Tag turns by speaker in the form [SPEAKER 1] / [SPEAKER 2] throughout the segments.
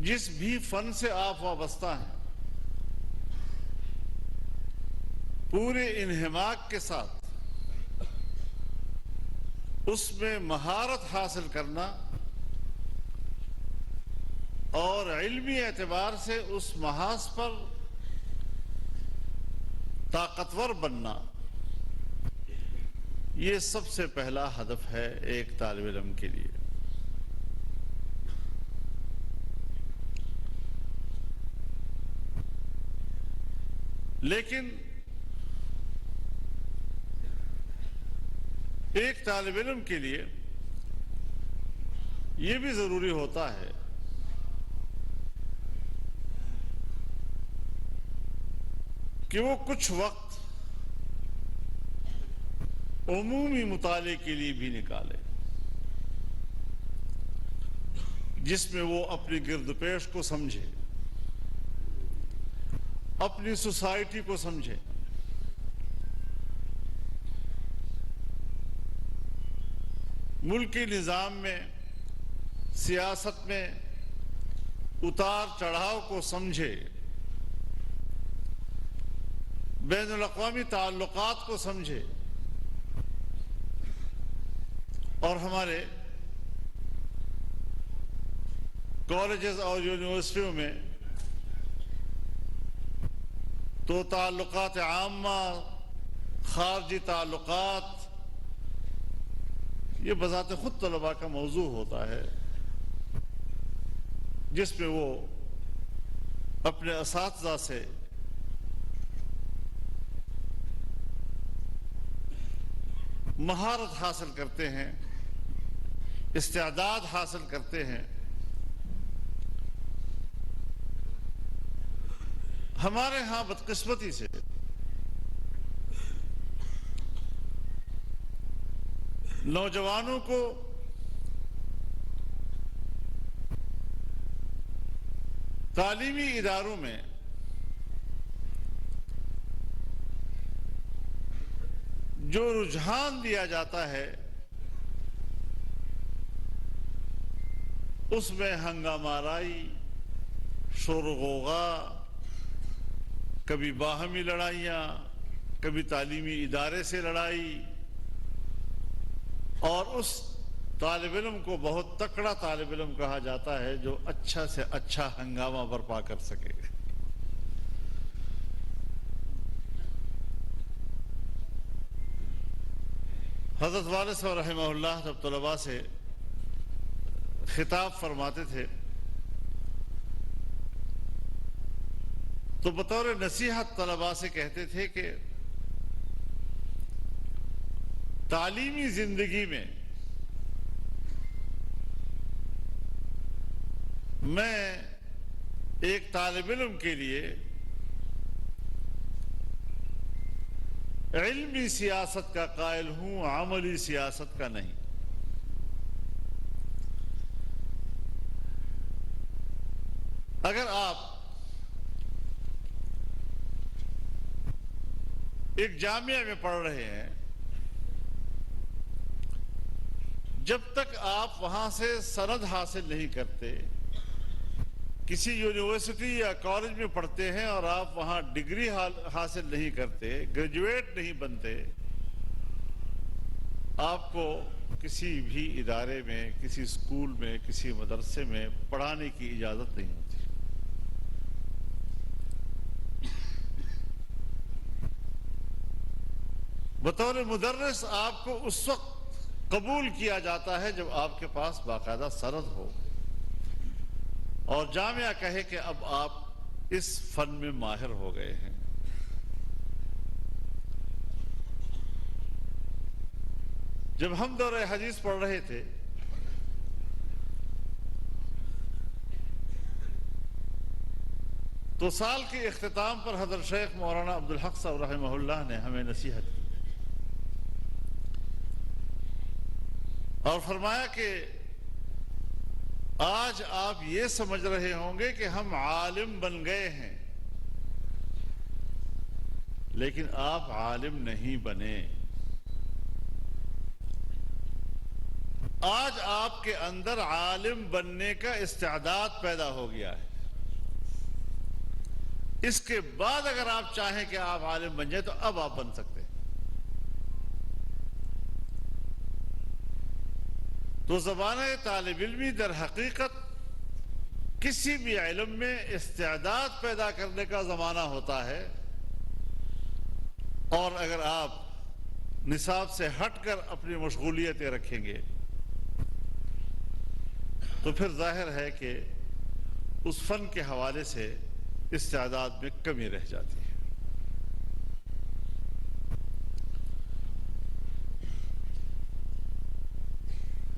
[SPEAKER 1] جس بھی فن سے آپ وابستہ ہیں پورے انہماک کے ساتھ اس میں مہارت حاصل کرنا اور علمی اعتبار سے اس محاذ پر طاقتور بننا، یہ سب سے پہلا ہدف ہے ایک طالب علم کے لیے۔ لیکن ایک طالب علم کے لیے یہ بھی ضروری ہوتا ہے کہ وہ کچھ وقت عمومی مطالعے کے لیے بھی نکالے، جس میں وہ اپنی گرد پیش کو سمجھے، اپنی سوسائٹی کو سمجھے، ملکی نظام میں، سیاست میں اتار چڑھاؤ کو سمجھے، بین الاقوامی تعلقات کو سمجھے، اور ہمارے کالجز اور یونیورسٹیوں میں تو تعلقات عامہ، خارجی تعلقات، یہ بذات خود طلباء کا موضوع ہوتا ہے، جس میں وہ اپنے اساتذہ سے مہارت حاصل کرتے ہیں، استعداد حاصل کرتے ہیں۔ ہمارے ہاں بدقسمتی سے نوجوانوں کو تعلیمی اداروں میں جو رجحان دیا جاتا ہے اس میں ہنگامہ آرائی، شور و غوغا، کبھی باہمی لڑائیاں، کبھی تعلیمی ادارے سے لڑائی، اور اس طالب علم کو بہت تکڑا طالب علم کہا جاتا ہے جو اچھا سے اچھا ہنگامہ برپا کر سکے۔ حضرت والد صاحب رحمہ اللہ جب طلباء سے خطاب فرماتے تھے تو بطور نصیحت طلباء سے کہتے تھے کہ تعلیمی زندگی میں میں ایک طالب علم کے لیے علمی سیاست کا قائل ہوں، عملی سیاست کا نہیں۔ اگر آپ ایک جامعہ میں پڑھ رہے ہیں، جب تک آپ وہاں سے سند حاصل نہیں کرتے، کسی یونیورسٹی یا کالج میں پڑھتے ہیں اور آپ وہاں ڈگری حاصل نہیں کرتے، گریجویٹ نہیں بنتے، آپ کو کسی بھی ادارے میں، کسی اسکول میں، کسی مدرسے میں پڑھانے کی اجازت نہیں ہوتی۔ بطور مدرس آپ کو اس وقت قبول کیا جاتا ہے جب آپ کے پاس باقاعدہ سند ہو اور جامعہ کہے کہ اب آپ اس فن میں ماہر ہو گئے ہیں۔ جب ہم دورہ حدیث پڑھ رہے تھے تو سال کے اختتام پر حضرت شیخ مولانا عبدالحق صاحب رحمہ اللہ نے ہمیں نصیحت کی اور فرمایا کہ آج آپ یہ سمجھ رہے ہوں گے کہ ہم عالم بن گئے ہیں، لیکن آپ عالم نہیں بنے۔ آج آپ کے اندر عالم بننے کا استعداد پیدا ہو گیا ہے. اس کے بعد اگر آپ چاہیں کہ آپ عالم بن جائیں تو اب آپ بن سکتے ہیں. تو زمانہ طالب علمی در حقیقت کسی بھی علم میں استعداد پیدا کرنے کا زمانہ ہوتا ہے، اور اگر آپ نصاب سے ہٹ کر اپنی مشغولیتیں رکھیں گے تو پھر ظاہر ہے کہ اس فن کے حوالے سے استعداد میں کمی رہ جاتی ہے.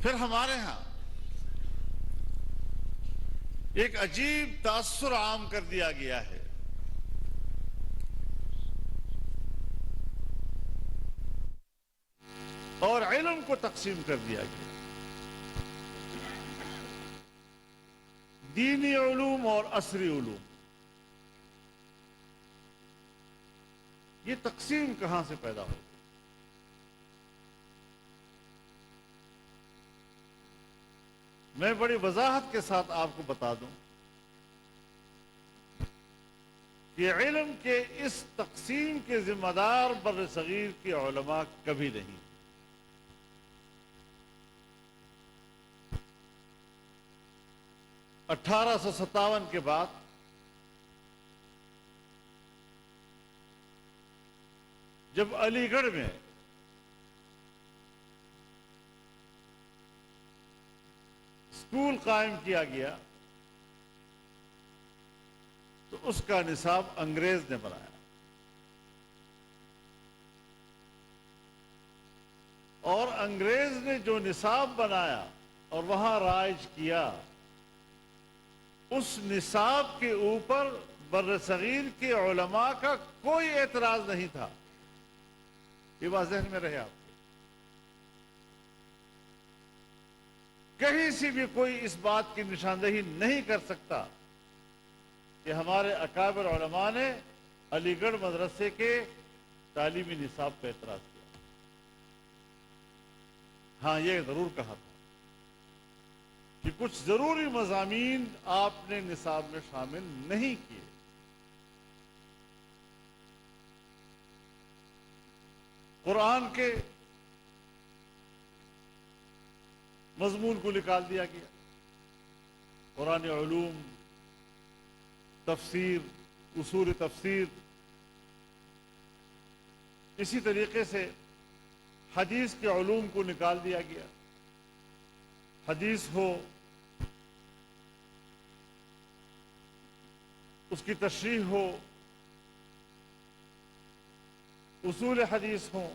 [SPEAKER 1] پھر ہمارے ہاں ایک عجیب تاثر عام کر دیا گیا ہے. اور علم کو تقسیم کر دیا گیا. دینی علوم اور عصری علوم. یہ تقسیم کہاں سے پیدا ہو؟ میں بڑی وضاحت کے ساتھ آپ کو بتا دوں کہ علم کے اس تقسیم کے ذمہ دار بر صغیر کے علماء کبھی نہیں. 1857 کے بعد جب علی گڑھ میں اسکول قائم کیا گیا تو اس کا نصاب انگریز نے بنایا، اور انگریز نے جو نصاب بنایا اور وہاں رائج کیا، اس نصاب کے اوپر بر صغیر کے علماء کا کوئی اعتراض نہیں تھا. یہ بات ذہن میں رہے آپ کے. کہیں سے بھی کوئی اس بات کی نشاندہی نہیں کر سکتا کہ ہمارے اکابر علماء نے علی گڑھ مدرسے کے تعلیمی نصاب پہ اعتراض کیا. ہاں یہ ضرور کہا تھا کہ کچھ ضروری مضامین آپ نے نصاب میں شامل نہیں کیے. قرآن کے مضمون کو نکال دیا گیا. قرآن علوم، تفسیر، اصول تفسیر. اسی طریقے سے حدیث کے علوم کو نکال دیا گیا. حدیث ہو، اس کی تشریح ہو، اصول حدیث ہوں،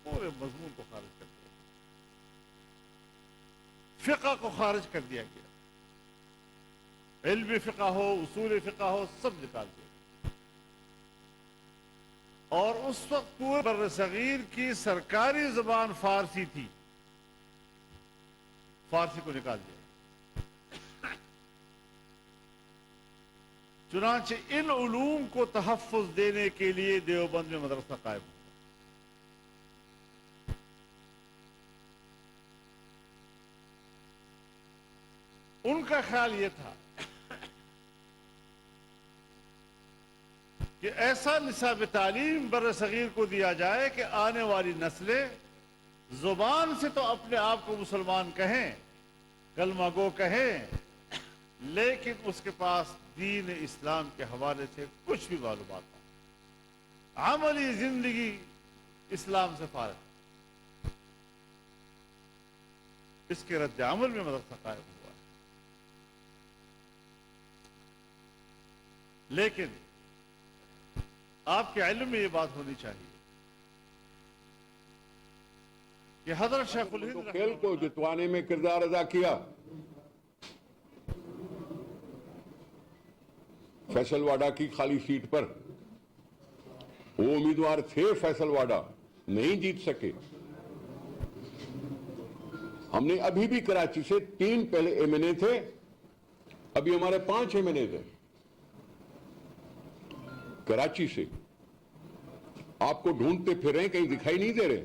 [SPEAKER 1] پورے مضمون کو خارج کر دیا. فقہ کو خارج کر دیا گیا. علم فقہ ہو، اصول فقہ ہو، سب نکال دیا. اور اس وقت پورے بر صغیر کی سرکاری زبان فارسی تھی، فارسی کو نکال دیا. چنانچہ ان علوم کو تحفظ دینے کے لیے دیوبند میں مدرسہ قائم ہوا. ان کا خیال یہ تھا کہ ایسا نصاب تعلیم بر صغیر کو دیا جائے کہ آنے والی نسلیں زبان سے تو اپنے آپ کو مسلمان کہیں، کلمہ گو کہیں، لیکن اس کے پاس دین اسلام کے حوالے سے کچھ بھی معلومات نہیں. عملی زندگی اسلام سے فارغ. اس کے رد عمل میں مدرسہ قائم ہوا. لیکن آپ کے علم میں یہ بات ہونی چاہیے کہ حضرت شیخ الہند
[SPEAKER 2] کھیل کو جتوانے میں کردار ادا کیا. فیصل واڈا کی خالی سیٹ پر وہ امیدوار تھے، فیصل واڈا نہیں جیت سکے. ہم نے ابھی بھی کراچی سے 3 پہلے ایم این اے تھے، ابھی ہمارے 5 ایم این اے تھے کراچی سے. آپ کو ڈھونڈتے پھر رہے ہیں، کہیں دکھائی نہیں دے رہے.